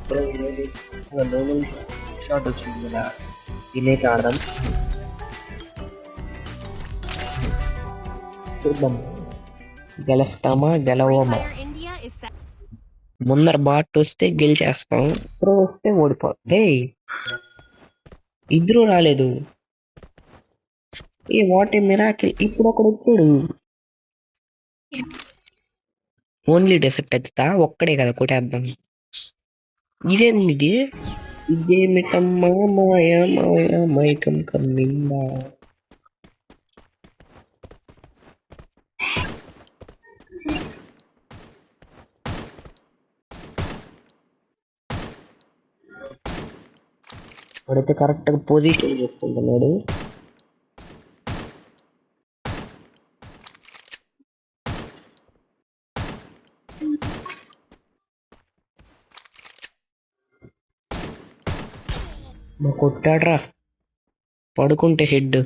Bro ఈరోజు Nobel shot వచ్చింది కదా, తినేకి ఆడదాం. చూద్దాం గెలుస్తామా గెలవమా. ముందర బాట్ వస్తే గెలిచేస్తాం, ప్రో వస్తే ఓడిపోతే. ఇద్దరు రాలేదు. ఏ వాట్ ఏ మిరాకిల్, ఇప్పుడు ఒకడు వచ్చాడు. ఓన్లీ డెసర్ట్ వచ్చా ఒక్కడే కదా కొట్టేద్దాం. ఇదేంది ఇదేమిటమ్మా మాయ మాయ మైకం కమ్మిందా. వాడైతే కరెక్ట్ గా పొజిషన్ చేసుకుంటున్నాడు. మా కొట్టాడ్రా, పడుకుంటే head.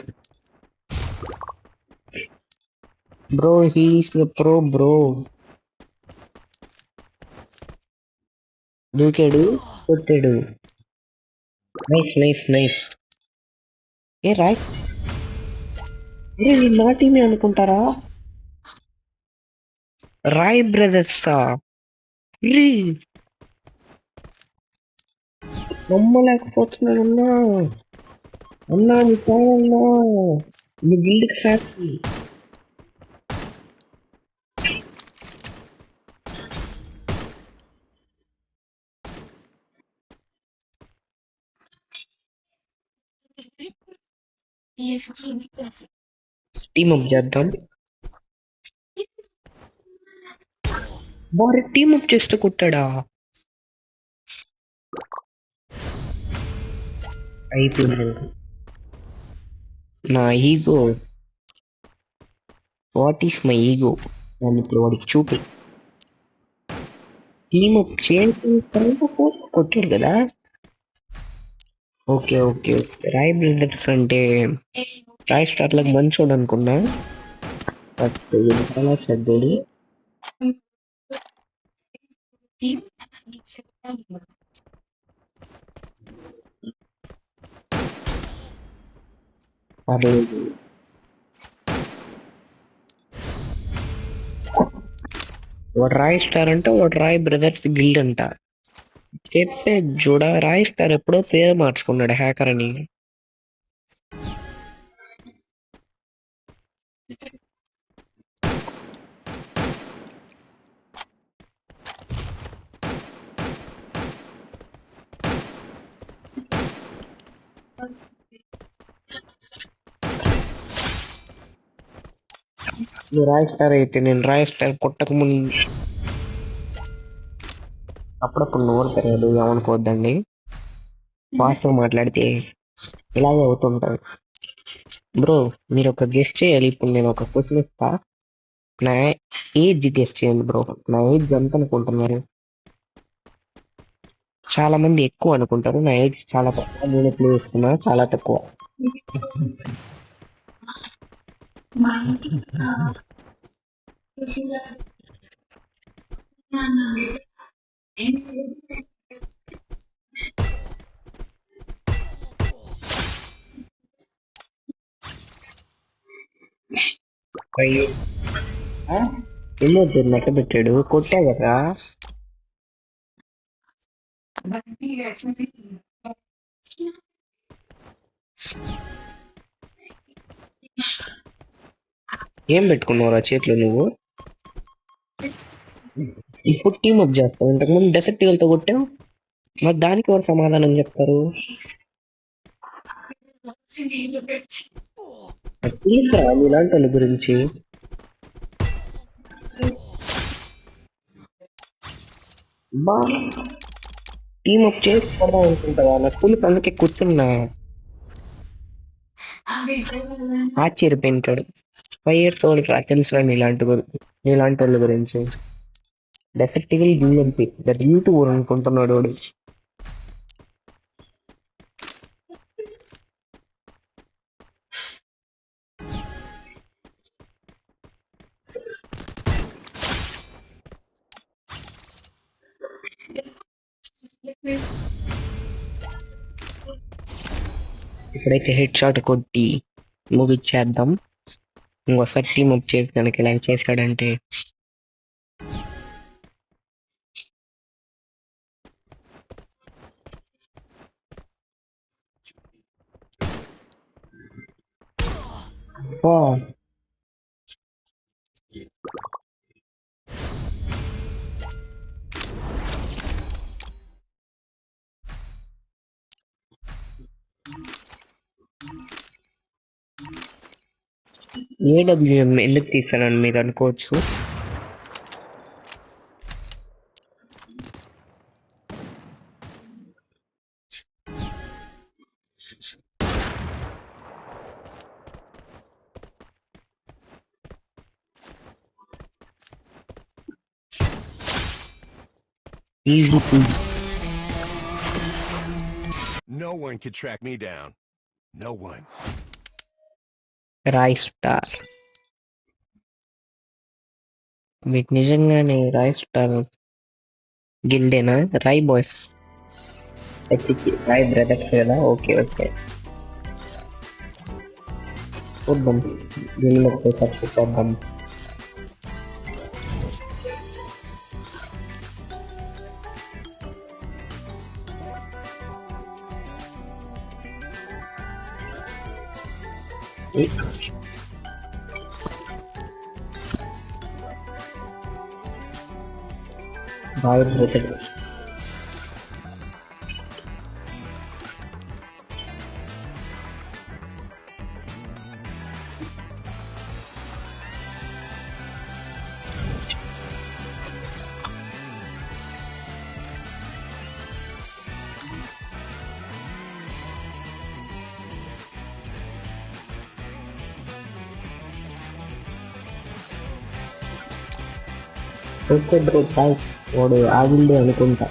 Bro he's pro bro. దూకాడు, కొట్టాడు. Nice nice nice. ఏ రాయ్, నా టీమే అనుకుంటారా? రాయ్ బ్రదర్సా? నమ్మలేకపోతున్నానన్నా. అన్నా నీ కావాలన్నా, నీ గిల్డ్కి ఫ్యాక్టరీ. టీమ్ అప్ చేద్దాం. వారి టీమ్ అప్ చేస్తూ కొట్టాడా? అయిపోయింది. నా ego, what is my ego, దాన్ని ఇప్పుడు వాడికి చూపి. టీమ్ అప్ చేసిన తర్వాత కొట్టాడు కదా. Okay okay okay. Roy brothers అంటే రాయ్ స్టార్లకు మంచోడు అనుకున్నా, బట్ చాలా చెడ్డోడు. పర్లేదు. వాడు రాయ్ స్టార్ అంటే వాడు రాయ్ బ్రదర్స్ గిల్డ్ అంట. చెప్పే చూడ, రాయ్ స్టార్ ఎప్పుడో పేరు మార్చుకున్నాడు హ్యాకర్ అని. నువ్వు రాయ్ స్టార్ అయితే నేను రాయ్ స్టార్ కొట్టక ముందు అప్పుడప్పుడు నోరు పెరగదు, ఏమనుకోవద్దండి. ఫాస్ట్గా మాట్లాడితే ఇలాగే అవుతుంటారు. బ్రో మీరు ఒక గెస్ట్ చేయాలి. ఇప్పుడు నేను ఒక క్వశ్చన్ ఇస్తా, నా ఏజ్ గెస్ట్ చేయండి బ్రో. నా ఏజ్ ఎంత అనుకుంటున్నారు? చాలా మంది ఎక్కువ అనుకుంటారు, నా ఏజ్ చాలా తక్కువ. నేను ఎప్పుడు వేసుకున్నా చాలా తక్కువ. అయ్యో ఎన్నో నెట్ట పెట్టాడు, కొట్టా కదా. ఏం పెట్టుకున్నావురా చేతిలో నువ్వు? ఇప్పుడు టీమ్ అప్ చేస్తావు, ఇంతకుముందు డెసెక్టివ్లతో కొట్టావు. మరి దానికి ఎవరు సమాధానం చెప్తారు? తెలుసా ఇలాంటి వాళ్ళ గురించి? బా టీమ్ అప్ చేసి పడదాం అనుకుంటావా? నా తెలుసు, అందుకే కూర్చున్నా. ఆశ్చర్యపోయింటాడు. 5 years old రా తెలుసురా ఇలాంటి వాళ్ళ గురించి. డెఫెక్టివ్లీ యూఎంపీ దట్ యూట్యూబర్ అనుకుంటున్నాడు వాడు. ఇప్పుడైతే హెడ్ షాట్ కొట్టి ముగిచ్చేద్దాం. ఇంకోసారి టీమ్ అప్ చేసి కనుక ఇలా చేశాడంటే ఏడబ్ల్యూఎం ఎందుకు తీసానని మీరు అనుకోవచ్చు. Easy No one can track me down. No one. Roy star. మీకు నిజంగానే రాయ్ స్టార్ గిల్డేనా? రాయ్ బాయ్స్ రాయ్ బ్రదర్స్ కదా. ఓకే ఓకే చూద్దాం. దీనిలో సక్సెస్ చేద్దాం. Roy brothers okay bro. వాడు ఆగిల్డే అనుకుంటా.